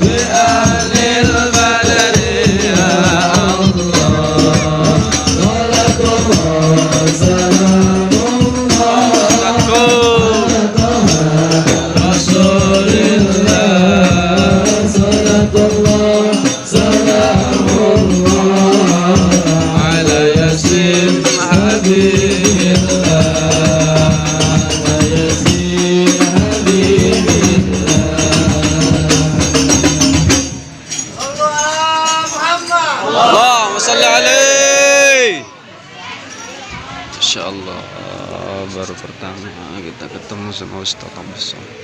بأهل البلد يا الله صلاة الله سلام الله رسول الله صلاة الله سلام الله على ياسين حبيب الله على ياسين حبيب Allahumma salli alaihi. Masya Allah, baru pertama kita ketemu sama Ustaz Abdul Somad.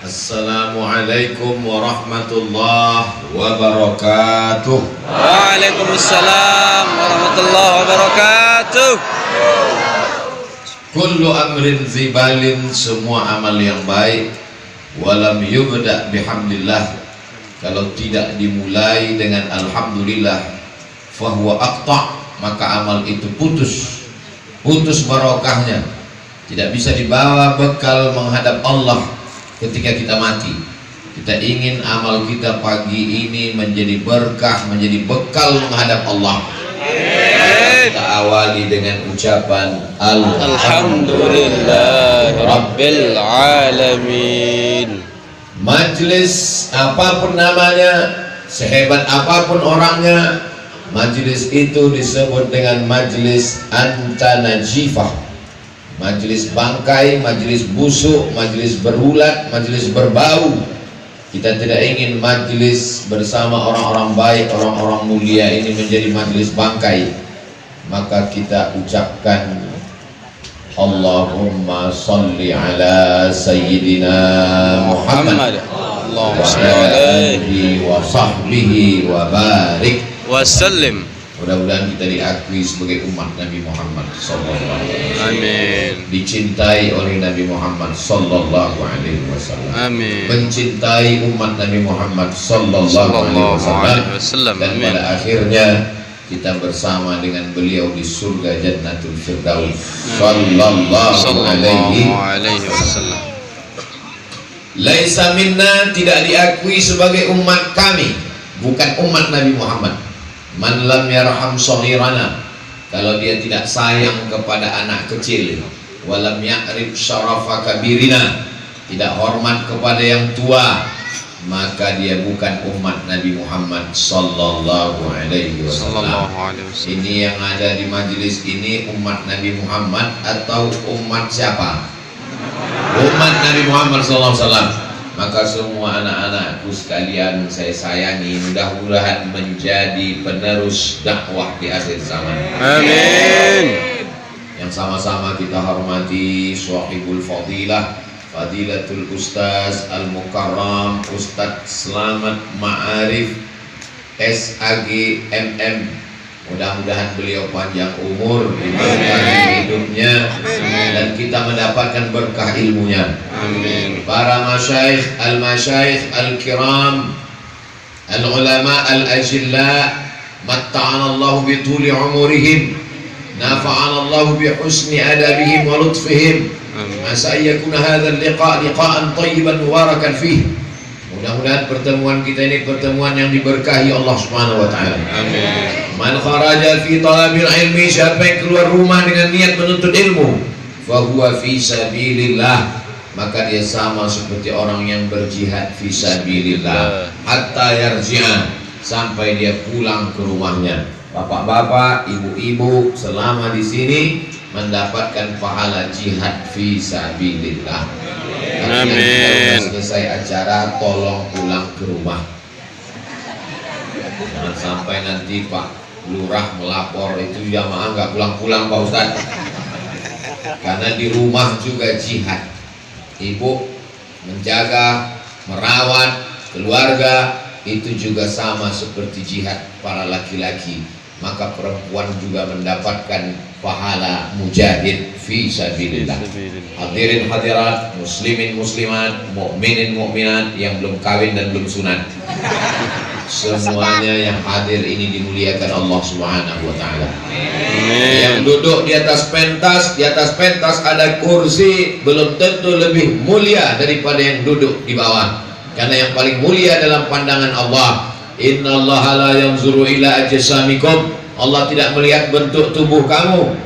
Assalamualaikum warahmatullahi wabarakatuh. Waalaikumsalam warahmatullahi wabarakatuh. Kullu amrin zibalin, semua amal yang baik, walam yubda bihamdillah, kalau tidak dimulai dengan alhamdulillah, fahuwa aqta', maka amal itu putus barokahnya, tidak bisa dibawa bekal menghadap Allah ketika kita mati. Kita ingin amal kita pagi ini menjadi berkah, menjadi bekal menghadap Allah. Kita awali dengan ucapan Alhamdulillah Rabbil Alamin. Majlis apapun namanya, sehebat apapun orangnya, majlis itu disebut dengan majlis antanajifah, majlis bangkai, majlis busuk, majlis berulat, majlis berbau. Kita tidak ingin majlis bersama orang-orang baik, orang-orang mulia ini menjadi majlis bangkai. Maka kita ucapkan Allahumma salli ala Sayyidina Muhammad Allahumma wa salli alaihi alihi wa sahbihi wa barik wa sallim. Mudah-mudahan kita diakui sebagai umat Nabi Muhammad sallallahu alaihi wasallam. Amin. Dicintai oleh Nabi Muhammad sallallahu alaihi wasallam. Amin. Mencintai umat Nabi Muhammad sallallahu alaihi wasallam. Dan Amin. pada akhirnya kita bersama dengan beliau di surga Jannatul Firdaus sallallahu alaihi wasallam. Laisa minna, tidak diakui sebagai umat kami, bukan umat Nabi Muhammad. Man lam yarham shaghirana, kalau dia tidak sayang kepada anak kecil, walam ya'rif syarafa kabirina, tidak hormat kepada yang tua, maka dia bukan umat Nabi Muhammad sallallahu alaihi wasallam. Ini yang ada di majelis ini umat Nabi Muhammad atau umat siapa? Umat Nabi Muhammad sallallahu alaihi wasallam. Maka semua anak-anakku sekalian saya sayangi, mudah-mudahan menjadi penerus dakwah di akhir zaman. Amin. Yang sama-sama kita hormati Shahibul Fadilah, Fadilatul Ustaz Al-Mukarram Ustaz Selamat Ma'arif SAG MM. Mudah-mudahan beliau panjang umur, diberkahi hidupnya, dan kita mendapatkan berkah ilmunya. Amin. Para masyayikh al-kiram, al-ulama al-ajilla, matta'ana Allah bi tuli umurihim, nafa'ana Allah bi husni adabihim wa lutfihim. Asa yakuna hadha al-liqa' liqa'an tayyiban mubarakan fih. Mudah-mudahan pertemuan kita ini pertemuan yang diberkahi Allah Subhanahu wa taala. Amin. Man kharaja fi talabil ilmi, siapa yang keluar rumah dengan niat menuntut ilmu, fa huwa fi sabilillah, maka dia sama seperti orang yang berjihad fi sabilillah hatta yarji'a, sampai dia pulang ke rumahnya. Bapak-bapak, ibu-ibu, selama di sini mendapatkan pahala jihad fi sabilillah. Amin. Kalau selesai acara tolong pulang ke rumah. Jangan sampai nanti Pak Lurah melapor itu jamaah nggak pulang-pulang Pak Ustadz. Karena di rumah juga jihad. Ibu menjaga, merawat keluarga itu juga sama seperti jihad para laki-laki. maka perempuan juga mendapatkan pahala mujahid fi sabilillah. Hadirin hadirat, muslimin muslimat, mukminin mukminat yang belum kawin dan belum sunat, semuanya yang hadir ini dimuliakan Allah Subhanahu wa taala. Yang duduk di atas pentas ada kursi, belum tentu lebih mulia daripada yang duduk di bawah. Karena yang paling mulia dalam pandangan Allah, innallaha la yanzuru ila ajsamikum, Allah tidak melihat bentuk tubuh kamu,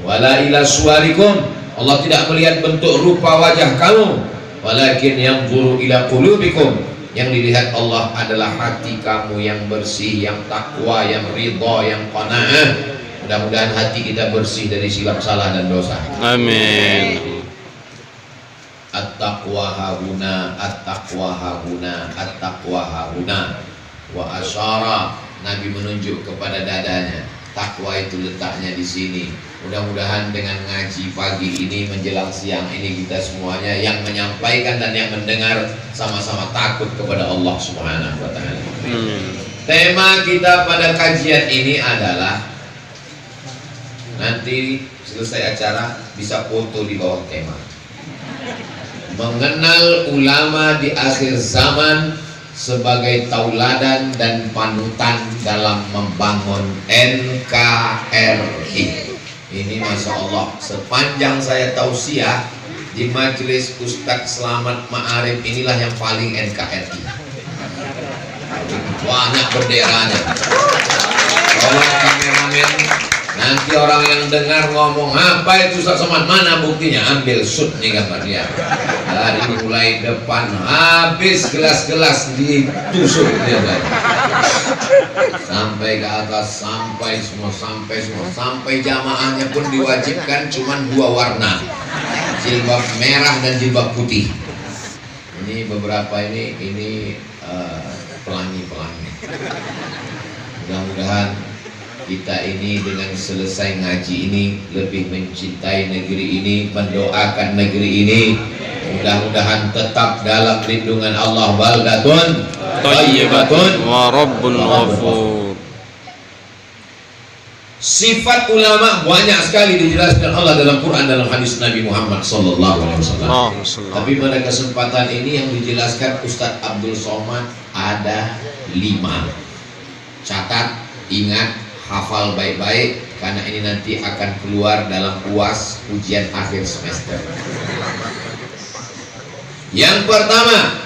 wala ila suwarikum, Allah tidak melihat bentuk rupa wajah kamu, walakin yanzuru ila qulubikum, yang dilihat Allah adalah hati kamu yang bersih, yang takwa, yang ridha, yang qanaah. Mudah-mudahan hati kita bersih dari silap salah dan dosa. Amin. At-taqwa hahuna, at-taqwa hahuna, at-taqwa hahuna. Wa asyara, Nabi menunjuk kepada dadanya. Takwa itu letaknya di sini. Mudah-mudahan dengan ngaji pagi ini menjelang siang ini kita semuanya yang menyampaikan dan yang mendengar sama-sama takut kepada Allah Subhanahu wa taala. Tema kita pada kajian ini adalah, nanti selesai acara bisa foto di bawah tema, mengenal ulama di akhir zaman sebagai tauladan dan panutan dalam membangun NKRI. Ini Masya Allah, sepanjang saya tausiah di majelis Ustadz Selamat Ma'arif, inilah yang paling NKRI, banyak benderanya. Tolong kameramen, nanti orang yang dengar ngomong apa itu Ustadz Somad, mana buktinya, ambil shoot nih gambar dia, dari mulai depan habis gelas-gelas ditusuk dia, sampai ke atas, sampai semua, sampai jamaahnya pun diwajibkan cuman 2 warna, jilbab merah dan jilbab putih. Ini beberapa ini pelangi-pelangi. Mudah-mudahan kita ini dengan selesai ngaji ini lebih mencintai negeri ini, mendoakan negeri ini, mudah-mudahan tetap dalam lindungan Allah. Baldatun thayyibatun wa rabbun ghafur. Sifat ulama banyak sekali dijelaskan Allah dalam Quran, dalam hadis Nabi Muhammad SAW. Tapi pada kesempatan ini yang dijelaskan Ustadz Abdul Somad ada 5. Catat, ingat, hafal baik-baik, karena ini nanti akan keluar dalam UAS, ujian akhir semester. Yang pertama,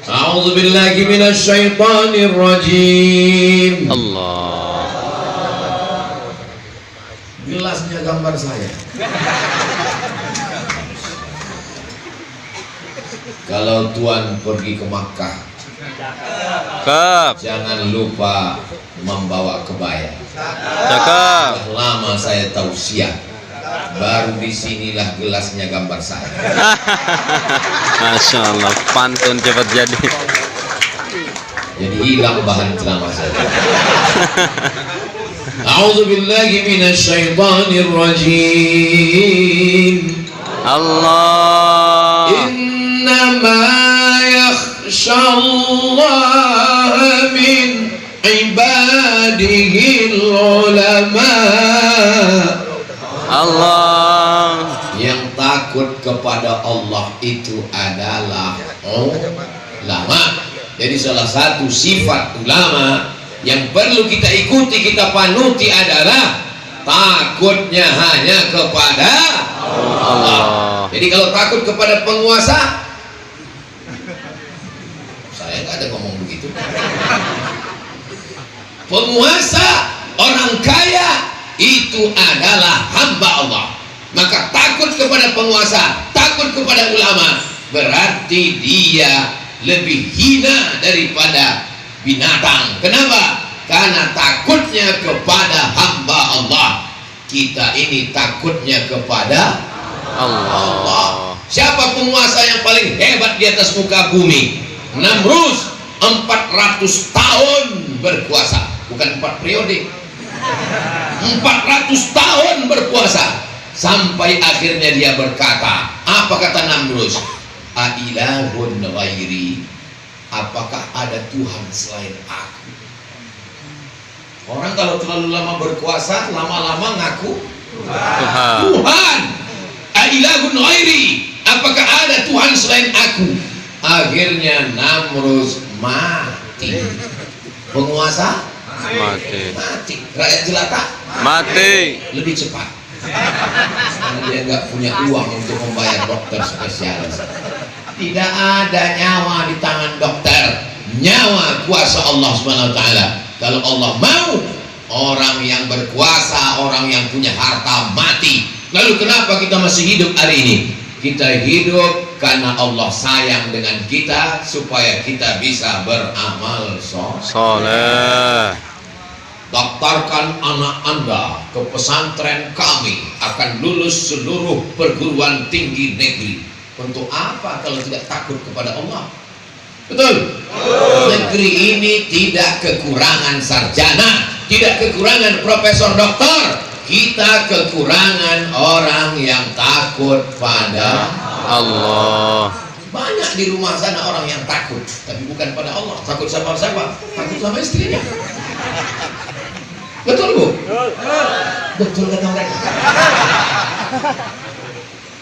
a'udzubillahi minasyaitonirrajim. Allah. Gelasnya gambar saya. Kalau Tuan pergi ke Makkah, jangan lupa membawa kebaya. Cakap. Lama saya tausiah, baru disinilah gelasnya gambar saya. Masya Allah, pantun cepat jadi. Jadi hilang bahan ceramah saya. A'udzubillahi minasyaitonirrajim. Allah. Innama yakhshallaha min ibadihil ulama. Allah. Yang takut kepada Allah itu adalah ulama. Jadi salah satu sifat ulama yang perlu kita ikuti, kita panuti adalah takutnya hanya kepada Allah. Jadi kalau takut kepada penguasa, saya nggak ada ngomong begitu. Penguasa, orang kaya itu adalah hamba Allah. Maka takut kepada penguasa, takut kepada ulama, berarti dia lebih hina daripada binatang. Kenapa? Karena takutnya kepada hamba Allah. Kita ini takutnya kepada Allah. Siapa penguasa yang paling hebat di atas muka bumi? Namrus, 400 tahun berkuasa, bukan 4 periode, 400 tahun berkuasa, sampai akhirnya dia berkata, apa kata Namrus? Ailahun ghairi, apakah ada Tuhan selain aku? Orang kalau terlalu lama berkuasa, lama-lama ngaku Tuhan. Tuhan. Ailahun ghairi, apakah ada Tuhan selain aku? Akhirnya Namrus mati. Penguasa Mati. mati. Rakyat jelata Mati. lebih cepat. Karena dia nggak punya uang untuk membayar dokter spesialis. Tidak ada nyawa di tangan dokter. Nyawa kuasa Allah Subhanahu wa taala. Kalau Allah mau, orang yang berkuasa, orang yang punya harta mati. Lalu kenapa kita masih hidup hari ini? Kita hidup karena Allah sayang dengan kita supaya kita bisa beramal soleh. Soleh. Daftarkan anak Anda ke pesantren kami, akan lulus seluruh perguruan tinggi negeri. Untuk apa kalau tidak takut kepada Allah? Betul? Negeri ini tidak kekurangan sarjana, tidak kekurangan profesor doktor. Kita kekurangan orang yang takut pada Allah. Banyak di rumah sana orang yang takut, tapi bukan pada Allah. Takut sama siapa? Takut sama istrinya. Betul Bu? Betul kata mereka.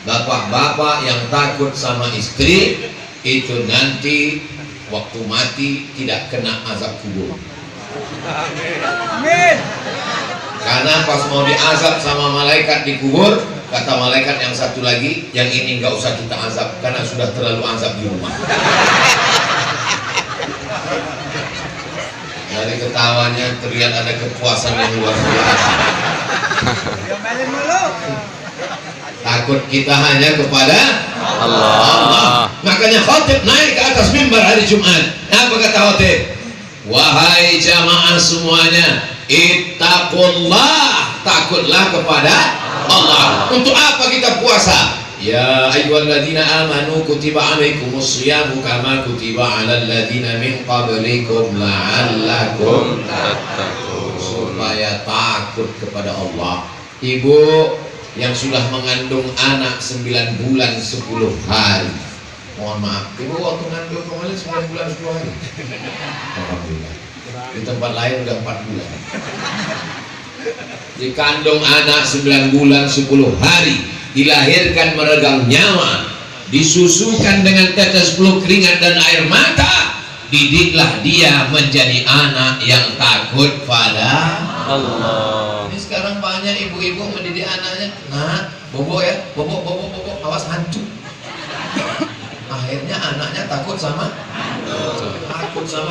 Bapak-bapak yang takut sama istri itu nanti waktu mati tidak kena azab kubur. Karena pas mau diazab sama malaikat di kubur, kata malaikat yang satu lagi, yang ini nggak usah kita azab karena sudah terlalu azab di rumah. Dari ketawanya terlihat ada kepuasan yang luar biasa. Takut kita hanya kepada Allah. Makanya khotib naik ke atas mimbar hari Jumat. Apa kata khotib? Wahai jamaah semuanya, ittaqullah, takutlah kepada Allah. Untuk apa kita puasa? Ya ayyuhalladzina amanu kutiba alaikumus syiyamu kama kutiba alal ladzina min qablikum la'allakum tattaqun. Supaya takut kepada Allah. Ibu yang sudah mengandung anak 9 bulan 10 hari. Mohon maaf, ibu waktu mengandung kemarin 9 bulan 10 hari. Alhamdulillah. Di tempat lain udah 4 bulan. Dikandung anak 9 bulan 10 hari, dilahirkan meregang nyawa, disusukan dengan tetes peluk keringat dan air mata, didiklah dia menjadi anak yang takut pada Allah. Ini sekarang banyak ibu-ibu mendidik anaknya, nah, bobo ya, bobo, awas hantu. Akhirnya anaknya takut sama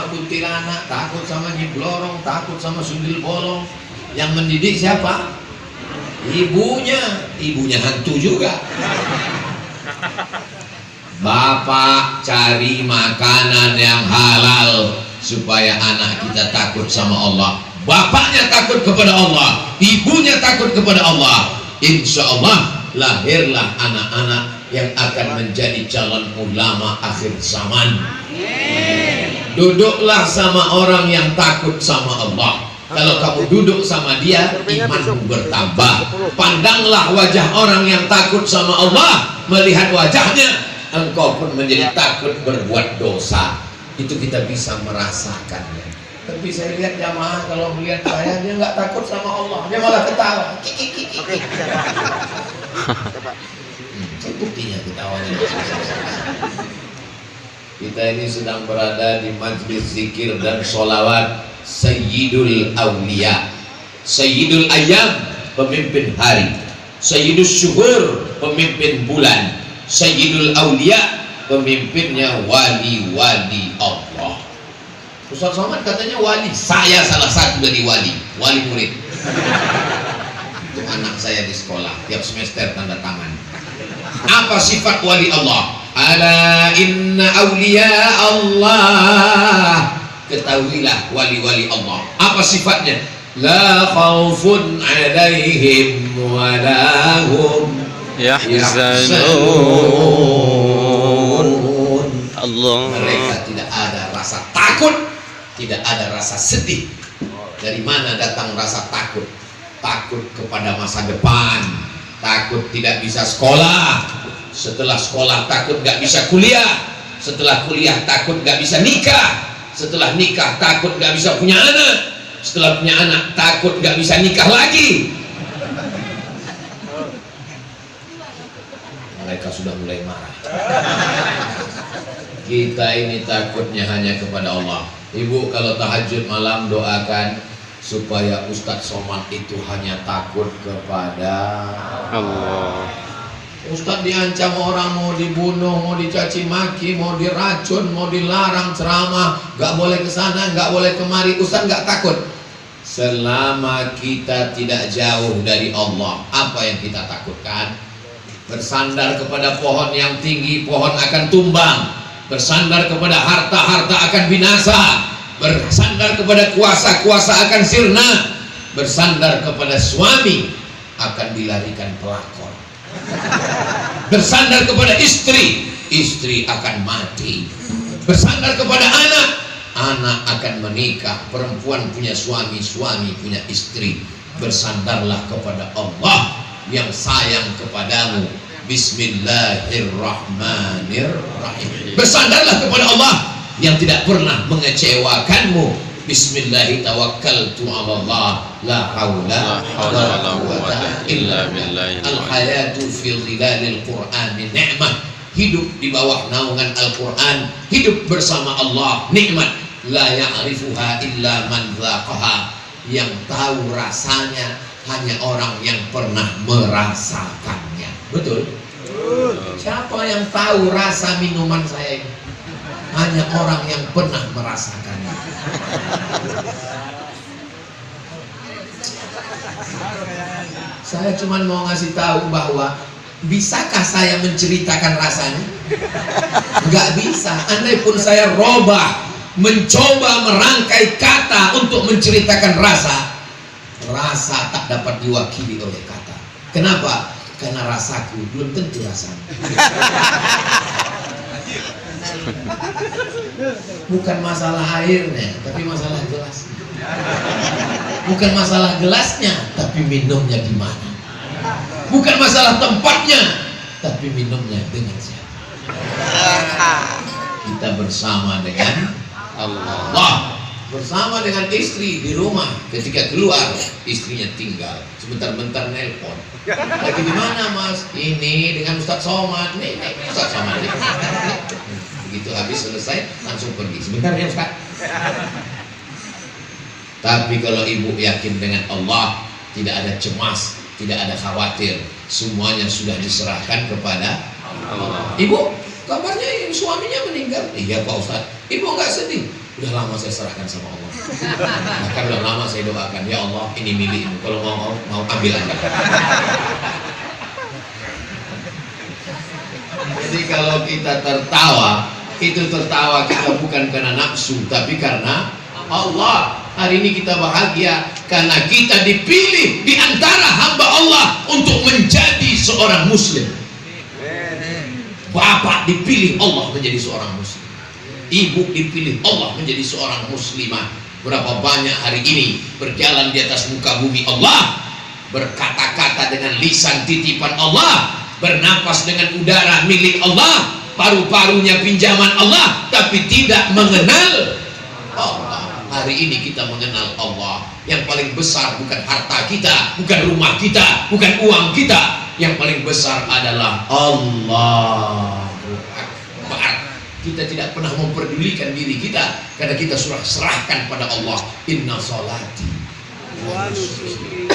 kuntilanak, takut sama nyiblorong, takut sama sundil bolong. Yang mendidik siapa? Ibunya hantu juga. Bapak cari makanan yang halal supaya anak kita takut sama Allah. Bapaknya takut kepada Allah, ibunya takut kepada Allah. Insya Allah lahirlah anak-anak yang akan menjadi calon ulama akhir zaman. Duduklah sama orang yang takut sama Allah. Kalau kamu duduk sama dia, imanmu bertambah. Pandanglah wajah orang yang takut sama Allah, melihat wajahnya, engkau pun menjadi takut berbuat dosa. Itu kita bisa merasakannya. Tapi saya lihat jamaah kalau melihat saya, dia nggak takut sama Allah, dia malah ketawa. Buktinya ketawanya. Kita ini sedang berada di majlis zikir dan sholawat Sayyidul Awliya, Sayyidul Ayyam, pemimpin hari, Sayyidul Syuhur, pemimpin bulan, Sayyidul Awliya, pemimpinnya wali-wali Allah. Ustaz Somad katanya wali, saya salah satu dari wali murid. Itu anak saya di sekolah, tiap semester tanda tangan. Apa sifat wali Allah? Ala inna awliya Allah. Ketahuilah wali-wali Allah. Apa sifatnya? La khaufun alaihim wa la hum yahzanun. Allah. Mereka tidak ada rasa takut, tidak ada rasa sedih. Dari mana datang rasa takut? Takut kepada masa depan, takut tidak bisa sekolah, setelah sekolah takut gak bisa kuliah, setelah kuliah takut gak bisa nikah, setelah nikah takut gak bisa punya anak, setelah punya anak takut nggak bisa nikah lagi. Mereka sudah mulai marah. Kita ini takutnya hanya kepada Allah. Ibu kalau tahajud malam doakan supaya Ustadz Somad itu hanya takut kepada Allah. Ustadz diancam orang, mau dibunuh, mau dicaci maki, mau diracun, mau dilarang ceramah, nggak boleh ke sana, nggak boleh kemari. Ustadz nggak takut. Selama kita tidak jauh dari Allah, apa yang kita takutkan? Bersandar kepada pohon yang tinggi, pohon akan tumbang. Bersandar kepada harta, harta akan binasa. Bersandar kepada kuasa, kuasa akan sirna. Bersandar kepada suami, akan dilarikan pelakor. Bersandar kepada istri, istri akan mati. Bersandar kepada anak, anak akan menikah. Perempuan punya suami, suami punya istri. Bersandarlah kepada Allah yang sayang kepadamu. Bismillahirrahmanirrahim. Bersandarlah kepada Allah yang tidak pernah mengecewakanmu. Bismillahirrahmanirrahim. La haula wala quwwata illa billah. Al-hayatu fi dhilalil Qur'ani ni'mah. Hidup di bawah naungan Al-Quran, hidup bersama Allah nikmat. La ya'rifuha illa man dzaqaha. Yang tahu rasanya hanya orang yang pernah merasakannya. Betul? Siapa yang tahu rasa minuman saya ini? Hanya orang yang pernah merasakannya. Saya cuma mau ngasih tahu bahwa bisakah saya menceritakan rasanya? Enggak bisa. Andai pun saya robah, mencoba merangkai kata untuk menceritakan rasa, rasa tak dapat diwakili oleh kata. Kenapa? Karena rasaku belum tentu rasanya. Bukan masalah airnya, tapi masalah gelasnya. Bukan masalah gelasnya, tapi minumnya di mana. Bukan masalah tempatnya, tapi minumnya dengan siapa. Kita bersama dengan Allah. Bersama dengan istri di rumah, ketika keluar istrinya tinggal, sebentar-bentar nelpon. Lagi di mana mas? Ini dengan Ustadz Somad. Nih Ustadz Somad. Begitu habis selesai langsung pergi. Sebentar ya Ustadz. Tapi kalau ibu yakin dengan Allah, tidak ada cemas, tidak ada khawatir, semuanya sudah diserahkan kepada Allah. Ibu, kabarnya suaminya meninggal. Iya Pak Ustadz. Ibu nggak sedih? Udah lama saya serahkan sama Allah. Bahkan udah lama saya doakan, ya Allah ini milikmu, kalau mau ambil aja. Jadi kalau kita tertawa, itu tertawa kita bukan karena nafsu, tapi karena Allah. Hari ini kita bahagia karena kita dipilih di antara hamba Allah untuk menjadi seorang muslim. Bapak dipilih Allah menjadi seorang muslim. Ibu dipilih Allah menjadi seorang muslimah. Berapa banyak hari ini berjalan di atas muka bumi Allah, berkata-kata dengan lisan titipan Allah, bernapas dengan udara milik Allah, paru-parunya pinjaman Allah, tapi tidak mengenal Allah. Hari ini kita mengenal Allah. Yang paling besar bukan harta kita, bukan rumah kita, bukan uang kita. Yang paling besar adalah Allah. Kita tidak pernah memperdulikan diri kita karena kita sudah serahkan pada Allah. Inna salati wa nusuki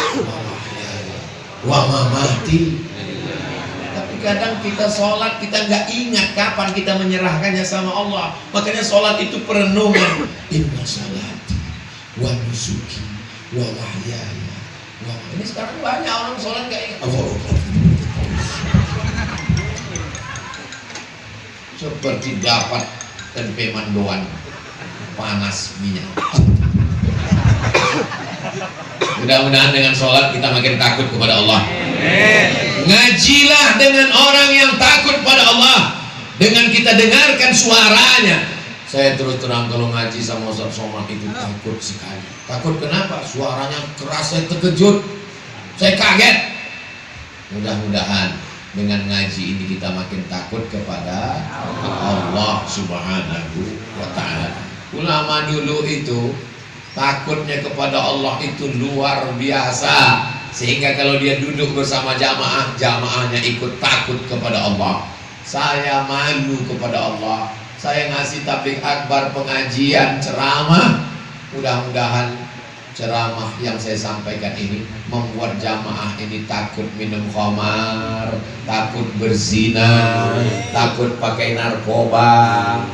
wa mamati. Tapi kadang kita sholat kita nggak ingat kapan kita menyerahkannya sama Allah. Makanya sholat itu perenungan. Inna salati wa nusuki wa mahyaya. Ini sekarang banyak orang sholat nggak ingat Allah. Seperti dapat tempe mendoan panas minyak. Mudah-mudahan dengan sholat kita makin takut kepada Allah. Ngajilah dengan orang yang takut pada Allah. Dengan kita dengarkan suaranya. Saya terus terang kalau ngaji sama Ustadz Somad itu takut sekali. Takut kenapa? Suaranya keras, saya terkejut, saya kaget. Mudah-mudahan dengan ngaji ini kita makin takut kepada Allah Subhanahu wa ta'ala. Ulama dulu itu Takutnya kepada Allah itu luar biasa, sehingga kalau dia duduk bersama jamaah, jamaahnya ikut takut kepada Allah. Saya malu kepada Allah. Saya ngasih tabligh akbar, pengajian, ceramah. Mudah-mudahan ceramah yang saya sampaikan ini membuat jamaah ini takut minum khamar, takut berzina, takut pakai narkoba.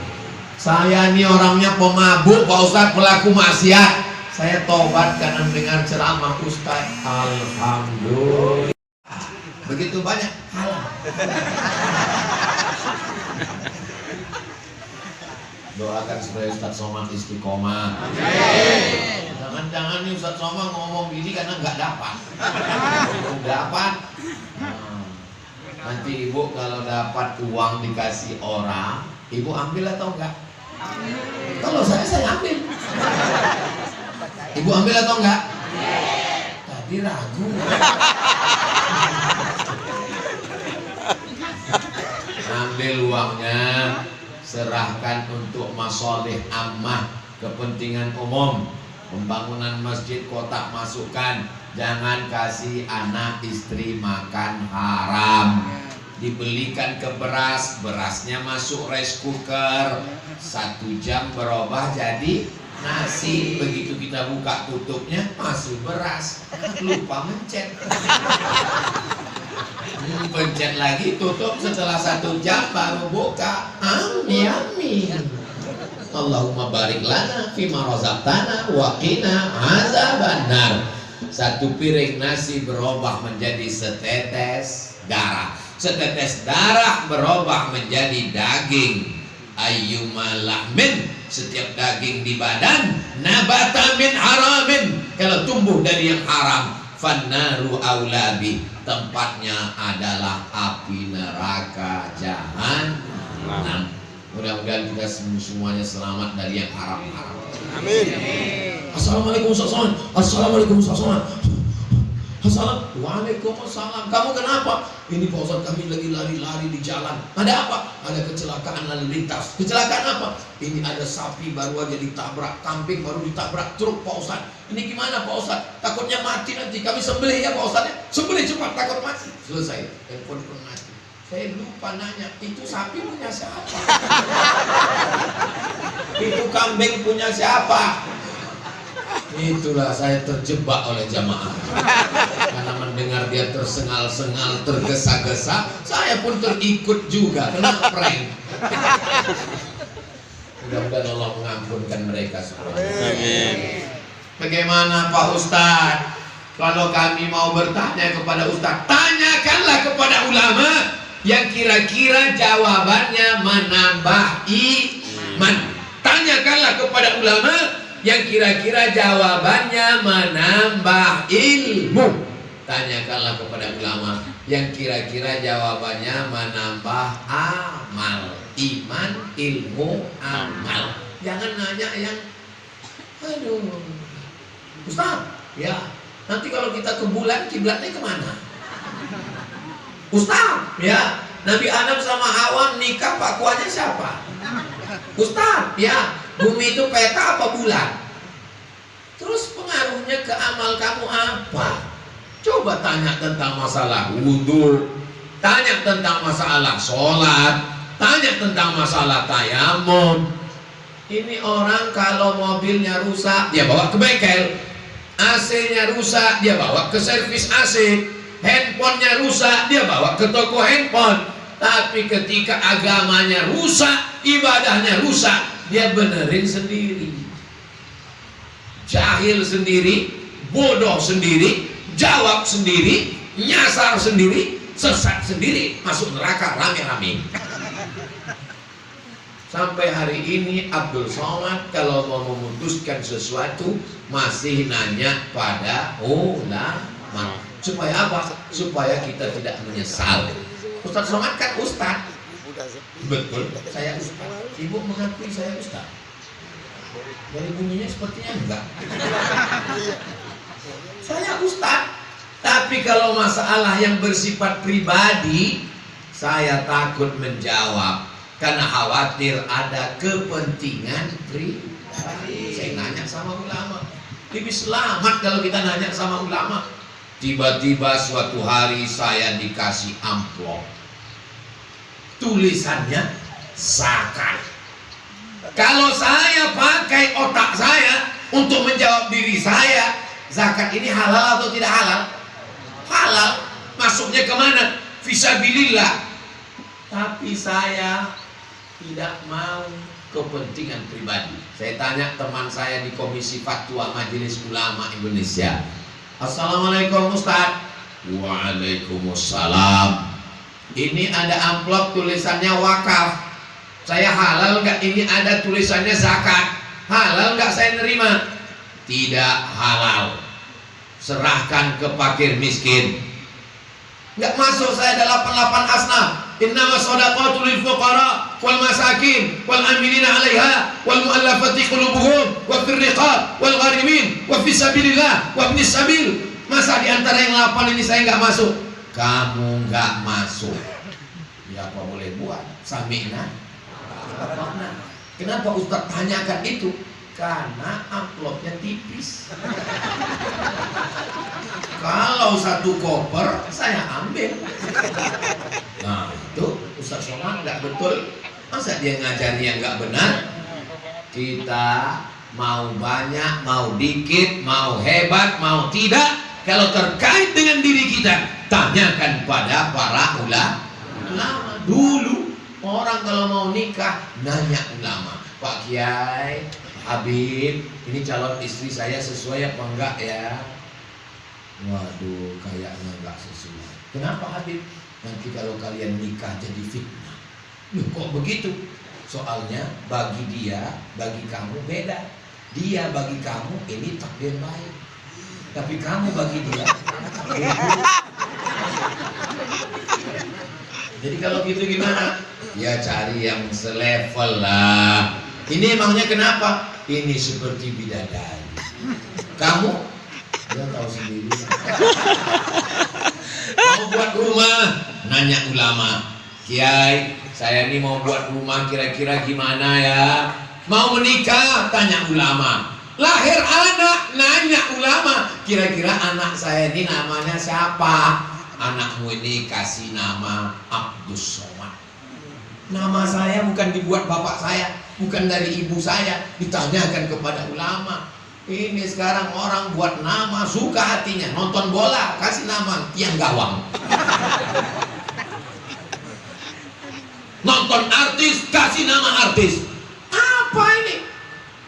Saya ini orangnya pemabuk Pak Ustadz, pelaku maksiat. Saya tobat karena mendengar ceramah Ustadz. Alhamdulillah. Begitu banyak halal. Doakan supaya Ustadz Somad istiqomah. Jangan-jangan nih Ustadz Somad ngomong gini karena nggak dapat. Dapat. Nanti ibu kalau dapat uang dikasih orang, ibu ambil atau enggak? Kalau saya ambil. Ibu ambil atau enggak? Tadi ragu. Ambil uangnya, serahkan untuk masolih ammah, kepentingan umum, pembangunan masjid, kotak masukkan. Jangan kasih anak istri makan haram. Dibelikan ke beras, berasnya masuk rice cooker, 1 jam berubah jadi nasi. Begitu kita buka tutupnya masuk beras, lupa mencet. Pencet lagi, tutup, setelah 1 jam baru buka. Amin. Allahumma barik lana fima razaqtana wa qina azabannar. 1 piring nasi berubah menjadi setetes darah. Setetes darah berubah menjadi daging. Ayyuma lahmin, setiap daging di badan, nabata min haramin, kalau tumbuh dari yang haram, fannaru aulabi, tempatnya adalah api neraka jahanam. Mudah-mudahan kita semuanya selamat dari yang haram-haram. Amin. Assalamualaikum Ustaz Somad. Assalamualaikum Ustaz Somad. Assalamualaikum. Waalaikumsalam. Kamu kenapa? Ini Pak Ustaz, kami lagi lari-lari di jalan. Ada apa? Ada kecelakaan lalu lintas. Kecelakaan apa? Ini ada sapi baru aja ditabrak, kambing baru ditabrak truk Pak Ustaz. Ini gimana Pak Ustaz? Takutnya mati nanti. Kami sembelih ya Pak Ustaz ya. Sembelih cepat, takut mati. Selesai. Telepon pun mati. Saya lupa nanya, itu sapi punya siapa? Itu kambing punya siapa? Itulah saya terjebak oleh jamaah. Karena mendengar dia tersengal-sengal, tergesa-gesa, saya pun terikut juga, kena prank. Mudah-mudahan Allah mengampunkan mereka semua. Amin. Bagaimana Pak Ustadz? Kalau kami mau bertanya kepada Ustadz, tanyakanlah kepada ulama yang kira-kira jawabannya menambah iman. Tanyakanlah kepada ulama yang kira-kira jawabannya menambah ilmu. Tanyakanlah kepada ulama yang kira-kira jawabannya menambah amal. Iman, ilmu, amal. Jangan nanya yang aduh Ustaz, ya nanti kalau kita ke bulan kiblatnya kemana? Ustaz, ya Nabi Adam sama Hawa nikah pakuannya siapa? Ustaz, ya bumi itu peta apa bulan? Terus pengaruhnya ke amal kamu apa? Coba tanya tentang masalah wudhu, tanya tentang masalah sholat, tanya tentang masalah tayamum. Ini orang kalau mobilnya rusak dia bawa ke bengkel, AC-nya rusak dia bawa ke servis AC, handphonenya rusak dia bawa ke toko handphone. Tapi ketika agamanya rusak, ibadahnya rusak, dia benerin sendiri. Jahil sendiri, bodoh sendiri, jawab sendiri, nyasar sendiri, sesat sendiri, masuk neraka rame-rame. Sampai hari ini Abdul Somad kalau mau memutuskan sesuatu masih nanya pada ulama. Supaya apa? Supaya kita tidak menyesal. Ustaz Somad kan Ustaz. Betul, saya Ustaz. Ibu mengakui saya Ustaz. Dari bunyinya sepertinya enggak. Saya Ustaz. Tapi kalau masalah yang bersifat pribadi, saya takut menjawab karena khawatir ada kepentingan pribadi. Saya nanya sama ulama, Lebih selamat kalau kita nanya sama ulama. Tiba-tiba suatu hari saya dikasih amplop, tulisannya zakat. Kalau saya pakai otak saya untuk menjawab diri saya, zakat ini halal atau tidak halal? Halal. Masuknya kemana? Fisabilillah. Tapi saya tidak mau kepentingan pribadi. Saya tanya teman saya di Komisi Fatwa Majelis Ulama Indonesia. Assalamualaikum Ustaz. Waalaikumsalam. Ini ada amplop tulisannya wakaf. Saya halal nggak ini ada tulisannya zakat? Halal nggak saya nerima? Tidak halal. Serahkan ke fakir miskin. Nggak masuk saya ada 88 asnaf. Innama shadaqatu lil fuqara wal masakin wal amilina 'alaiha wal mu'allafati qulubuhum wa fir riqab wal gharimin wa fi sabilillah wa ibnis sabil. Masa di antara yang 8 ini saya nggak masuk? Kamu nggak masuk. Ya apa boleh buat? Sami'na. Kenapa Ustaz tanyakan itu? Karena amplopnya tipis. Kalau satu koper saya ambil. Nah itu Ustaz Somad nggak betul. Masa dia ngajari yang nggak benar? Kita mau banyak, mau dikit, mau hebat, mau tidak, kalau terkait dengan diri kita, tanyakan pada para ulama. Dulu orang kalau mau nikah nanya ulama. Pak Kiai, Habib, ini calon istri saya sesuai apa enggak ya? Waduh, kayaknya enggak sesuai. Kenapa Habib? Nanti kalau kalian nikah jadi fitnah. Loh, kok begitu? Soalnya bagi dia, bagi kamu beda. Dia bagi kamu ini takdir baik, tapi kamu bagi dia takdir buruk. Jadi kalau gitu gimana? Ya cari yang selevel lah. Ini emangnya kenapa? Ini seperti bidadari. Kamu dia tahu sendiri. Mau buat rumah, nanya ulama. Kiai, saya ini mau buat rumah kira-kira gimana ya? Mau menikah, tanya ulama. Lahir anak, nanya ulama. Kira-kira anak saya ini namanya siapa? Anakmu ini kasih nama Abdus Somad. Nama saya bukan dibuat bapak saya, bukan dari ibu saya. Ditanyakan kepada ulama. Ini sekarang orang buat nama suka hatinya. Nonton bola kasih nama Tiang Gawang. Nonton artis kasih nama artis. Apa ini?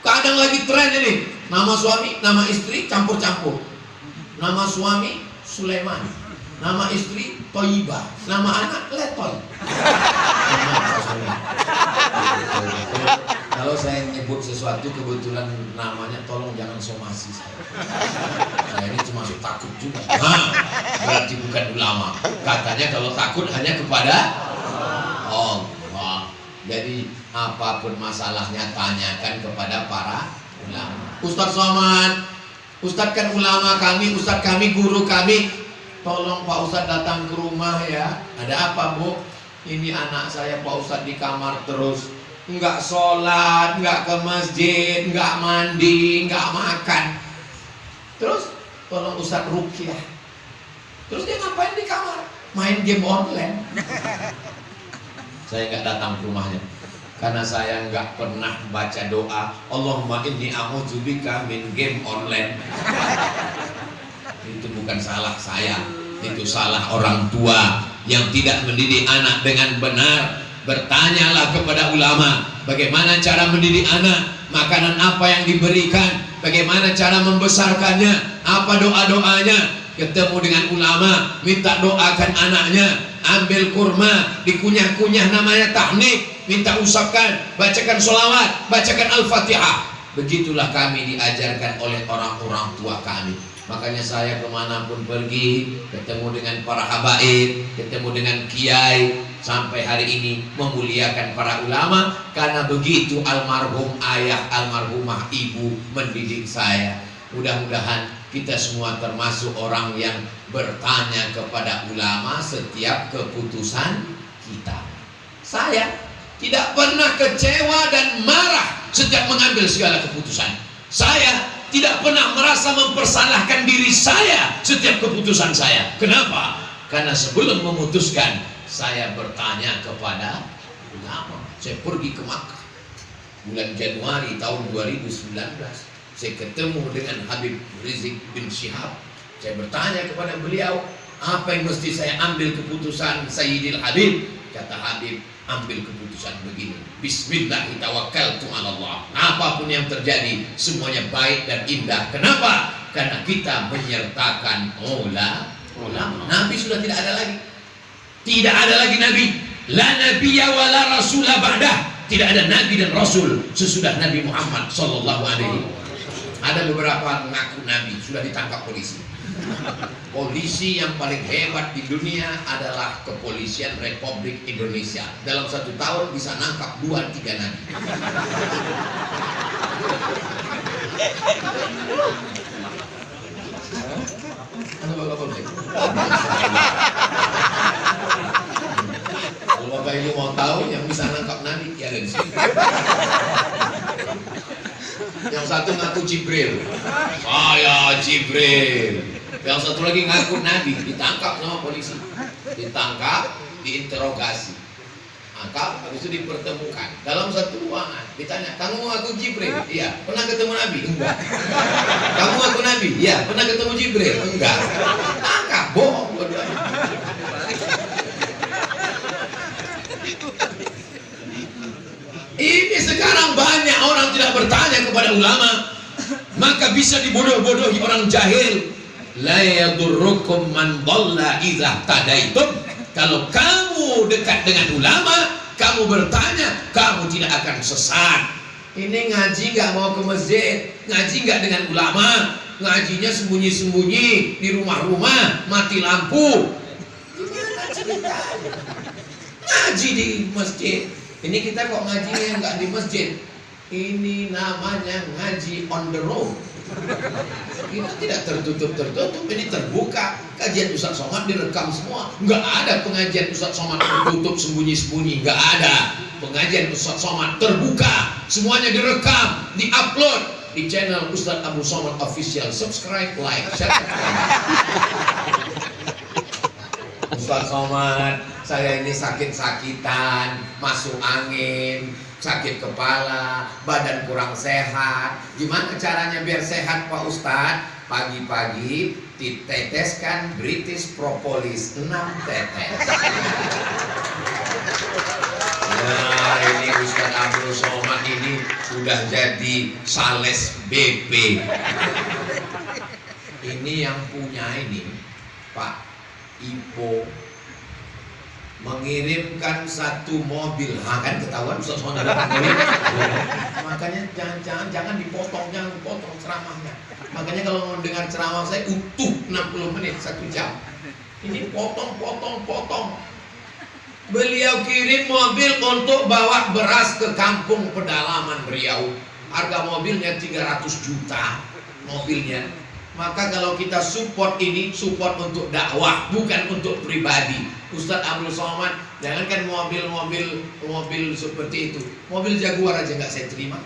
Kadang lagi tren ini. Nama suami, nama istri campur-campur. Nama suami Sulaiman, nama istri Toyibah, nama anak Letol. Kalau saya nyebut sesuatu kebetulan namanya, tolong jangan somasi saya. Saya ini cuma takut juga. Berarti bukan ulama. Katanya kalau takut hanya kepada Allah. Jadi apapun masalahnya tanyakan kepada para ulama. Ustaz Somad, Ustaz kan ulama kami, Ustaz kami, guru kami. Tolong Pak Ustaz datang ke rumah ya. Ada apa Bu? Ini anak saya Pak Ustaz di kamar terus. Enggak sholat, enggak ke masjid, enggak mandi, enggak makan. Terus tolong Ustaz ruqyah. Terus dia ngapain di kamar? Main game online. Saya enggak datang ke rumahnya karena saya enggak pernah baca doa Allahumma inni a'udzubika min game online. Itu bukan salah saya, itu salah orang tua yang tidak mendidik anak dengan benar. Bertanyalah kepada ulama bagaimana cara mendidik anak, makanan apa yang diberikan, bagaimana cara membesarkannya, apa doa-doanya. Ketemu dengan ulama, minta doakan anaknya, ambil kurma, dikunyah-kunyah namanya tahnik, minta usapkan, bacakan sholawat, bacakan al-fatihah. Begitulah kami diajarkan oleh orang-orang tua kami. Makanya saya kemanapun pergi, ketemu dengan para habaib, ketemu dengan kiai, sampai hari ini memuliakan para ulama. Karena begitu almarhum ayah, almarhumah ibu mendidik saya. Mudah-mudahan kita semua termasuk orang yang bertanya kepada ulama setiap keputusan kita. Saya tidak pernah kecewa dan marah setiap mengambil segala keputusan. Saya tidak pernah merasa mempersalahkan diri saya setiap keputusan saya. Kenapa? Karena sebelum memutuskan, saya bertanya kepada ulama. Saya pergi ke Makkah bulan Januari tahun 2019. Saya ketemu dengan Habib Rizik bin Syihab. Saya bertanya kepada beliau, apa yang mesti saya ambil keputusan Sayyidil Habib? Kata Habib, ambil keputusan begini, Bismillahirrahmanirrahim. Apapun yang terjadi, semuanya baik dan indah. Kenapa? Karena kita menyertakan ulama. Nabi sudah tidak ada lagi. Tidak ada lagi Nabi. La nabiyya wa la rasulah ba'dah. Tidak ada Nabi dan Rasul sesudah Nabi Muhammad sallallahu alaihi. Ada beberapa mengaku Nabi sudah ditangkap polisi. Polisi yang paling hebat di dunia adalah Kepolisian Republik Indonesia. Dalam 1 tahun bisa nangkap 2-3 Nabi. Kalau Bapak Ibu mau tahu yang bisa nangkap Nabi, ya ada di sini. Yang satu ngaku Jibril, saya Jibril. Yang satu lagi ngaku Nabi, ditangkap sama polisi, ditangkap, diinterogasi, angkap, habis itu dipertemukan dalam satu ruangan. Ditanya, kamu ngaku Jibril? Iya. Pernah ketemu Nabi? Enggak. Kamu ngaku Nabi? Iya. Pernah ketemu Jibril? Enggak. Tangkap, bohong. Ini sekarang banyak orang tidak bertanya kepada ulama, maka bisa dibodoh-bodohi orang jahil. La yadurrukum man dhalla idza tadaitum. Kalau kamu dekat dengan ulama, kamu bertanya, kamu tidak akan sesat. Ini ngaji nggak mau ke masjid, ngaji nggak dengan ulama, ngajinya sembunyi-sembunyi di rumah-rumah, mati lampu. Gimana ceritanya? Ngaji di masjid. Ini kita kok ngajinya nggak di masjid? Ini namanya ngaji on the road. Kita tidak tertutup, ini terbuka. Kajian Ustaz Somad direkam semua. Nggak ada pengajian Ustaz Somad tertutup sembunyi-sembunyi. Nggak ada. Pengajian Ustaz Somad terbuka, semuanya direkam, diupload di channel Ustaz Abu Somad Official. Subscribe, like, share. Ustaz Somad, saya ini sakit-sakitan, masuk angin, sakit kepala, badan kurang sehat. Gimana caranya biar sehat Pak Ustadz? Pagi-pagi diteteskan British Propolis 6 tetes. Nah, ini Ustadz Abdul Somad ini sudah jadi sales BP. Ini yang punya ini Pak Ipo mengirimkan 1 mobil. Kan ketahuan Ustaz Somad ada mengirim. Makanya jangan dipotong ceramahnya. Makanya kalau mau dengar ceramah saya utuh 60 menit 1 jam. Ini potong. Beliau kirim mobil untuk bawa beras ke kampung pedalaman Riau. Harga mobilnya 300 juta mobilnya. Maka kalau kita support ini, support untuk dakwah, bukan untuk pribadi. Ustadz Abdul Somad, jangankan mobil seperti itu, mobil Jaguar aja nggak saya terima.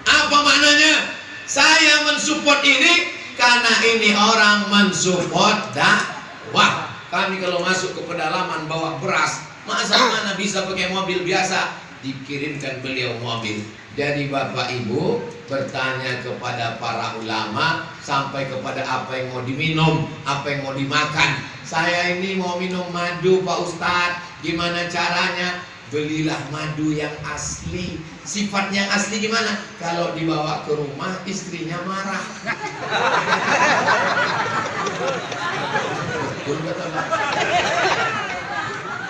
Apa maknanya? Saya mensupport ini karena ini orang mensupport dakwah. Kami kalau masuk ke pedalaman bawa beras, masa mana bisa pakai mobil biasa? Dikirimkan beliau mobil. Jadi Bapak Ibu bertanya kepada para ulama sampai kepada apa yang mau diminum, apa yang mau dimakan. Saya ini mau minum madu Pak Ustadz, gimana caranya? Belilah madu yang asli. Sifatnya asli gimana? Kalau dibawa ke rumah istrinya marah.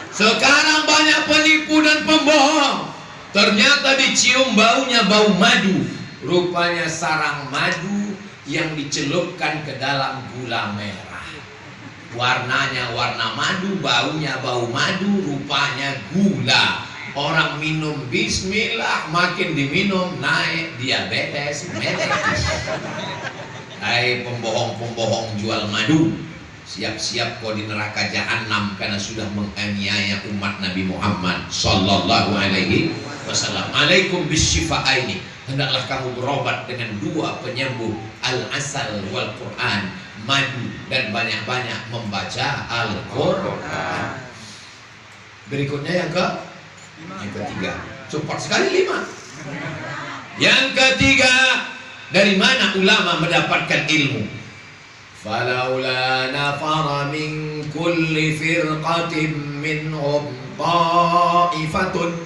Sekarang banyak penipu dan pembohong. Ternyata dicium baunya bau madu. Rupanya sarang madu yang dicelupkan ke dalam gula merah. Warnanya warna madu, baunya bau madu, rupanya gula. Orang minum bismillah, makin diminum naik diabetes mellitus. Hai pembohong-pembohong jual madu, siap-siap kau di neraka jahanam karena sudah menganiaya umat Nabi Muhammad sallallahu alaihi wasallam. Alaikum bisyifa'aini, hendaklah kamu berobat dengan dua penyembuh, al-asal wal Quran, madu dan banyak-banyak membaca Al-Quran. Berikutnya yang ketiga, cepat sekali 5. Yang ketiga, dari mana ulama mendapatkan ilmu? Falaula nafara min kulli firqatin minhum ta'ifatun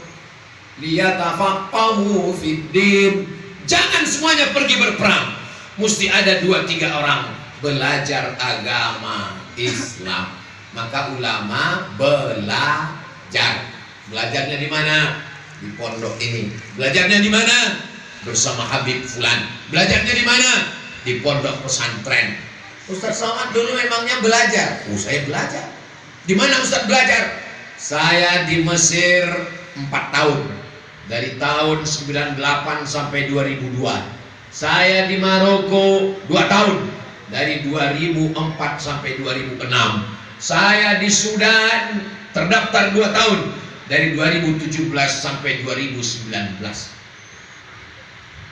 liyatafaqahu fid din. Jangan semuanya pergi berperang, mesti ada 2-3 orang belajar agama Islam. Maka ulama belajar. Belajarnya di mana? Di pondok ini. Belajarnya di mana? Bersama Habib Fulan. Belajarnya di mana? Di pondok pesantren. Ustaz Somad dulu memangnya belajar? Oh, saya belajar. Di mana Ustaz belajar? Saya di Mesir 4 tahun. Dari tahun 98 sampai 2002. Saya di Maroko 2 tahun. Dari 2004 sampai 2006. Saya di Sudan terdaftar 2 tahun. Dari 2017 sampai 2019.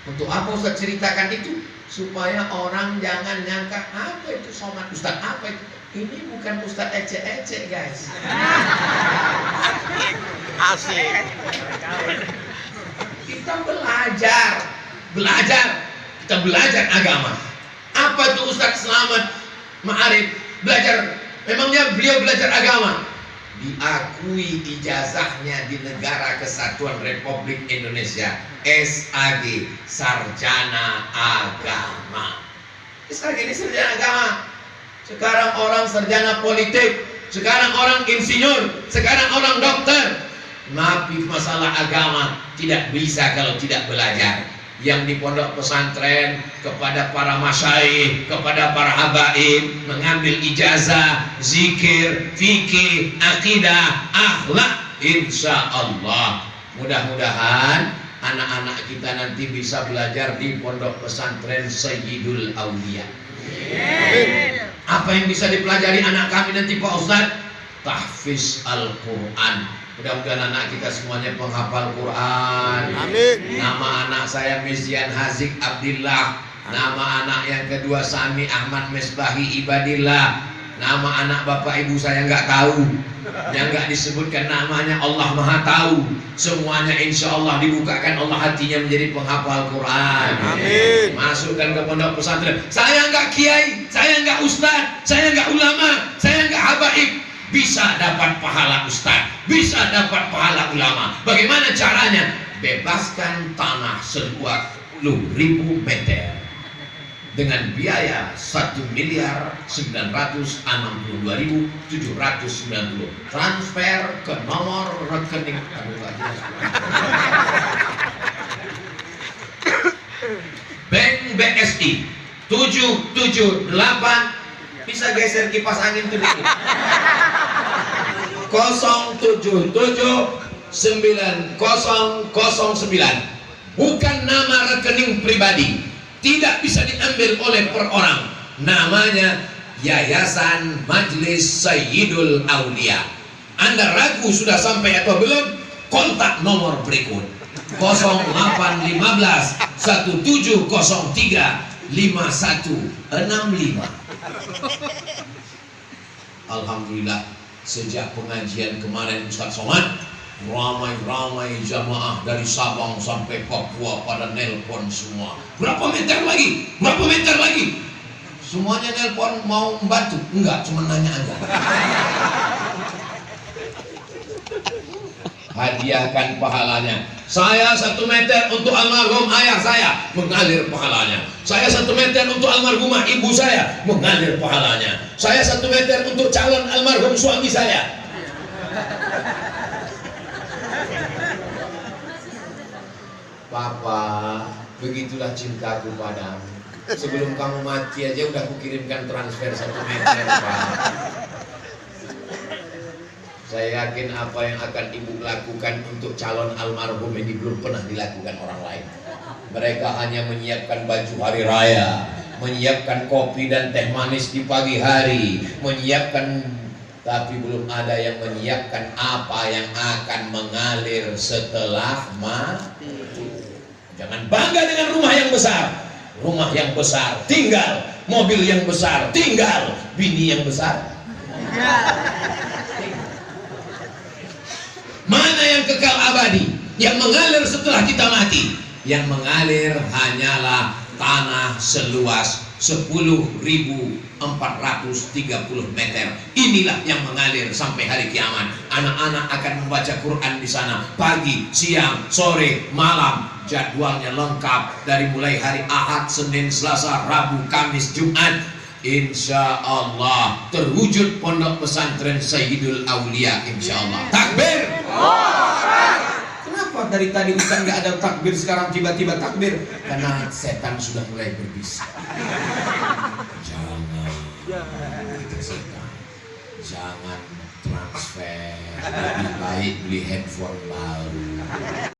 Untuk apa Ustaz ceritakan itu? Supaya orang jangan nyangka apa itu Somad, Ustaz apa itu. Ini bukan Ustaz ecek-ecek guys. Asik. Kita belajar. Kita belajar agama. Apa itu Ustaz Selamat Ma'arif? Belajar. Memangnya beliau belajar agama? Diakui ijazahnya di Negara Kesatuan Republik Indonesia, SAG, Sarjana Agama. SAG ini sarjana agama. Sekarang orang sarjana politik, sekarang orang insinyur, sekarang orang dokter. Tapi masalah agama tidak bisa kalau tidak belajar. Yang di pondok pesantren, kepada para masyaikh, kepada para habaib, mengambil ijazah, zikir, fikih, akidah, akhlak, insya Allah. Mudah-mudahan anak-anak kita nanti bisa belajar di pondok pesantren Sayyidul Aulia. Apa yang bisa dipelajari anak kami nanti Pak Ustadz? Tahfiz Al-Quran. Mudah-mudahan anak kita semuanya penghafal Quran. Amin. Nama anak saya Mizian Hazik Abdillah. Nama anak yang kedua Sami Ahmad Mesbahi Ibadillah. Nama anak bapak ibu saya nggak tahu. Yang nggak disebutkan namanya Allah Maha Tahu. Semuanya insya Allah dibukakan Allah hatinya menjadi penghafal Quran. Amin. Masukkan ke pondok pesantren. Saya nggak kiai, saya nggak ustadz, saya nggak ulama, saya nggak habaib. Bisa dapat pahala ustaz, bisa dapat pahala ulama. Bagaimana caranya? Bebaskan tanah seluas 10.000 meter dengan biaya 1.962.790. Transfer ke nomor rekening Bank BSI 778. Bisa geser kipas angin tuh dikit. 0779009. Bukan nama rekening pribadi, tidak bisa diambil oleh per orang. Namanya Yayasan Majelis Sayyidul Aulia. Anda ragu sudah sampai atau belum? Kontak nomor berikut 0815 1703 5165. Alhamdulillah, sejak pengajian kemarin Ustaz Somad, ramai-ramai jamaah dari Sabang sampai Papua pada nelpon semua. Berapa meter lagi? Berapa meter lagi? Semuanya nelpon mau membantu? Enggak, cuma nanya aja. Hadiahkan pahalanya. Saya 1 meter untuk almarhum ayah saya, mengalir pahalanya. Saya 1 meter untuk almarhumah ibu saya, mengalir pahalanya. Saya 1 meter untuk calon almarhum suami saya. Papa, begitulah cintaku padamu. Sebelum kamu mati aja udah kukirimkan transfer 1 meter, Pak. Saya yakin apa yang akan ibu lakukan untuk calon almarhum ini belum pernah dilakukan orang lain. Mereka hanya menyiapkan baju hari raya, menyiapkan kopi dan teh manis di pagi hari, menyiapkan tapi belum ada yang menyiapkan apa yang akan mengalir setelah mati. Jangan bangga dengan rumah yang besar. Rumah yang besar tinggal, mobil yang besar tinggal, bini yang besar. Mana yang kekal abadi, yang mengalir setelah kita mati? Yang mengalir hanyalah tanah seluas 10.430 meter. Inilah yang mengalir sampai hari kiamat. Anak-anak akan membaca Quran di sana pagi, siang, sore, malam. Jadwalnya lengkap dari mulai hari Ahad, Senin, Selasa, Rabu, Kamis, Jumat. Insya Allah terwujud pondok pesantren Sayyidul Aulia. Insya Allah. Takbir. Kenapa dari tadi Ustaz nggak ada takbir, sekarang tiba-tiba takbir? Karena setan sudah mulai berbisik. Jangan transfer, lebih baik beli handphone baru.